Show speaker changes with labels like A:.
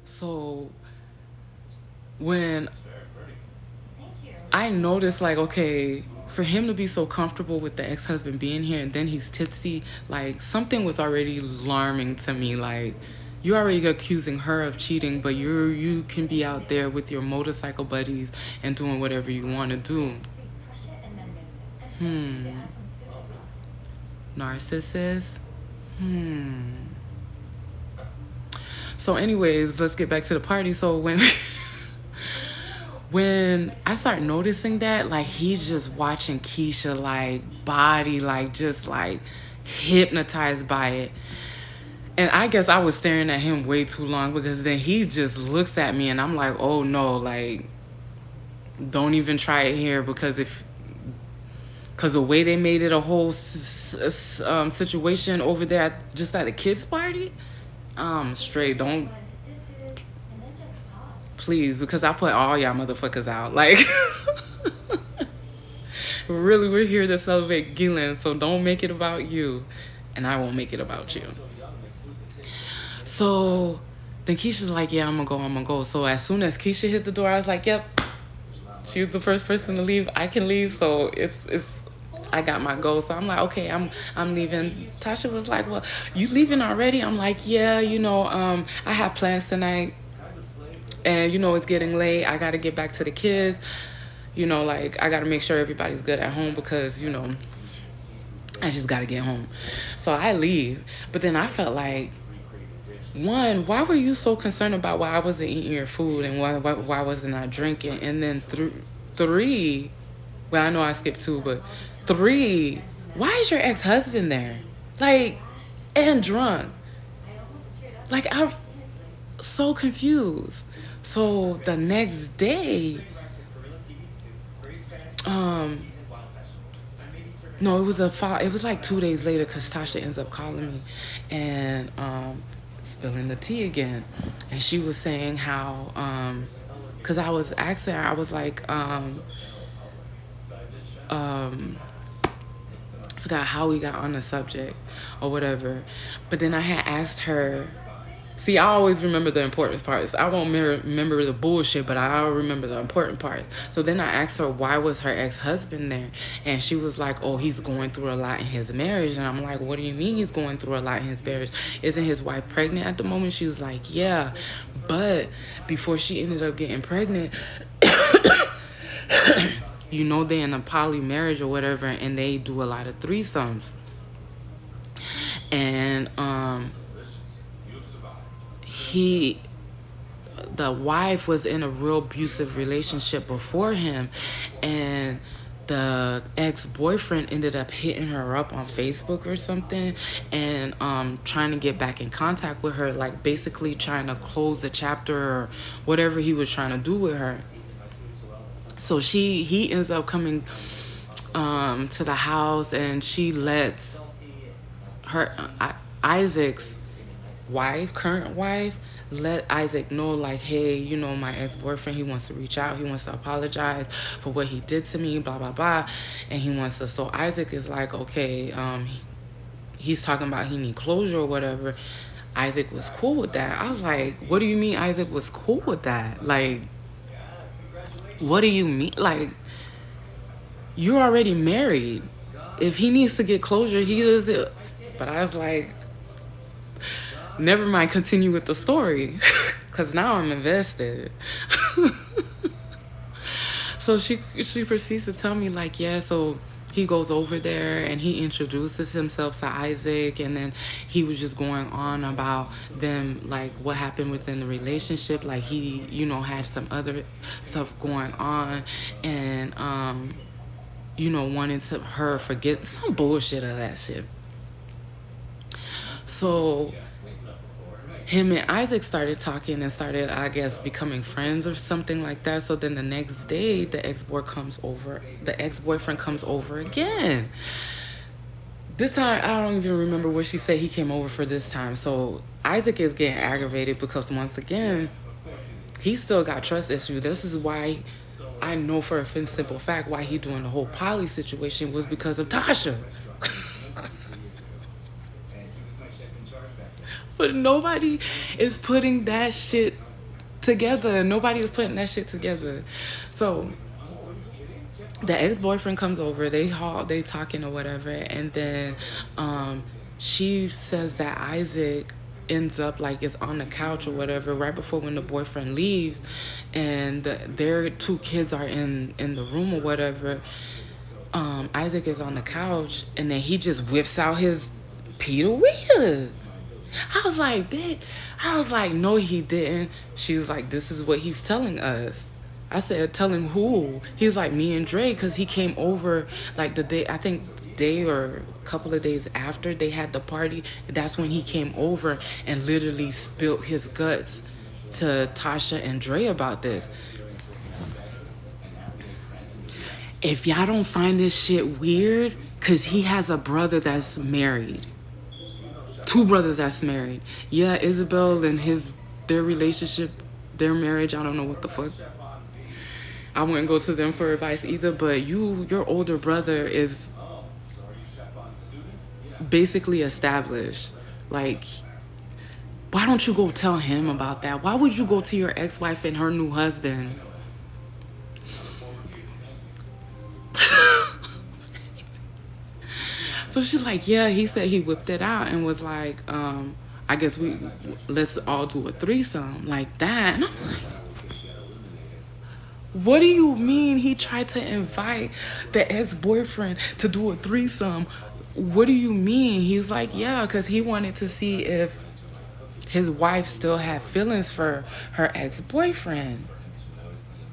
A: So when I noticed, like, okay, for him to be so comfortable with the ex-husband being here and then he's tipsy, like, something was already alarming to me. Like, you're already accusing her of cheating, but you can be out there with your motorcycle buddies and doing whatever you want to do. Narcissist. So anyways, let's get back to the party. So when I start noticing that, like, he's just watching Keisha, like, body, like, just like hypnotized by it. And I guess I was staring at him way too long, because then he just looks at me and I'm like, oh no, like, don't even try it here, because the way they made it a whole situation over there just at a kids party, straight, don't, please, because I put all y'all motherfuckers out. Like, really, we're here to celebrate Gillian, so don't make it about you, and I won't make it about you. So then Keisha's like, yeah, I'm gonna go. So as soon as Keisha hit the door, I was like, yep, she was the first person to leave. I can leave, so it's I got my goal. So I'm like, okay, I'm leaving. Tasha was like, well, you leaving already? I'm like, yeah, I have plans tonight, and it's getting late. I got to get back to the kids. Like, I got to make sure everybody's good at home, because I just got to get home. So I leave, but then I felt like, one, why were you so concerned about why I wasn't eating your food, and why wasn't I drinking? And then three, well, I know I skipped 2, but 3, why is your ex-husband there? Like, and drunk. Like, I'm so confused. So the next day, no, it was like 2 days later, because Tasha ends up calling me and spilling the tea again. And she was saying how, because I was asking her, I was like, I forgot how we got on the subject or whatever. But then I had asked her, see, I always remember the important parts. I won't remember the bullshit, but I'll remember the important parts. So then I asked her, why was her ex-husband there? And she was like, oh, he's going through a lot in his marriage. And I'm like, what do you mean he's going through a lot in his marriage? Isn't his wife pregnant at the moment? She was like, yeah. But before she ended up getting pregnant, they in a poly marriage or whatever, and they do a lot of threesomes. And the wife was in a real abusive relationship before him, and the ex-boyfriend ended up hitting her up on Facebook or something, and trying to get back in contact with her, like basically trying to close the chapter or whatever he was trying to do with her. So he ends up coming to the house, and she lets her Isaac's wife, current wife, let Isaac know, like, hey, my ex-boyfriend, he wants to reach out, he wants to apologize for what he did to me, blah blah blah, and he wants to. So Isaac is like, okay, he's talking about he need closure or whatever. Isaac was cool with that. I was like, what do you mean Isaac was cool with that? Like, what do you mean? Like, you're already married. If he needs to get closure, he does it. But I was like, never mind, continue with the story, because now I'm invested. So she proceeds to tell me, like, yeah, so he goes over there and he introduces himself to Isaac, and then he was just going on about them, like what happened within the relationship, like he had some other stuff going on, and wanted to her forget some bullshit of that shit. So him and Isaac started talking and started, I guess, becoming friends or something like that. So then the next day, the ex-boyfriend comes over again. This time, I don't even remember what she said he came over for this time. So Isaac is getting aggravated because, once again, he still got trust issues. This is why I know for a simple fact why he doing the whole poly situation was because of Tasha. But nobody is putting that shit together. Nobody was putting that shit together. So the ex-boyfriend comes over, they talking or whatever, and then she says that Isaac ends up like is on the couch or whatever right before when the boyfriend leaves, and their two kids are in the room or whatever. Isaac is on the couch, and then he just whips out his Peter Weir. I was like, bitch. I was like, no, he didn't. She was like, this is what he's telling us. I said, tell him who? He's like, me and Dre, because he came over like the day, I think day or a couple of days after they had the party. That's when he came over and literally spilled his guts to Tasha and Dre about this. If y'all don't find this shit weird, because he has a brother that's married. Two brothers that's married. Yeah, Isabel and their relationship, their marriage, I don't know what the fuck. I wouldn't go to them for advice either, but your older brother is basically established. Like, why don't you go tell him about that? Why would you go to your ex-wife and her new husband? So she's like, yeah, he said he whipped it out and was like, I guess let's all do a threesome like that. And I'm like, what do you mean he tried to invite the ex-boyfriend to do a threesome? What do you mean? He's like, yeah, because he wanted to see if his wife still had feelings for her ex-boyfriend.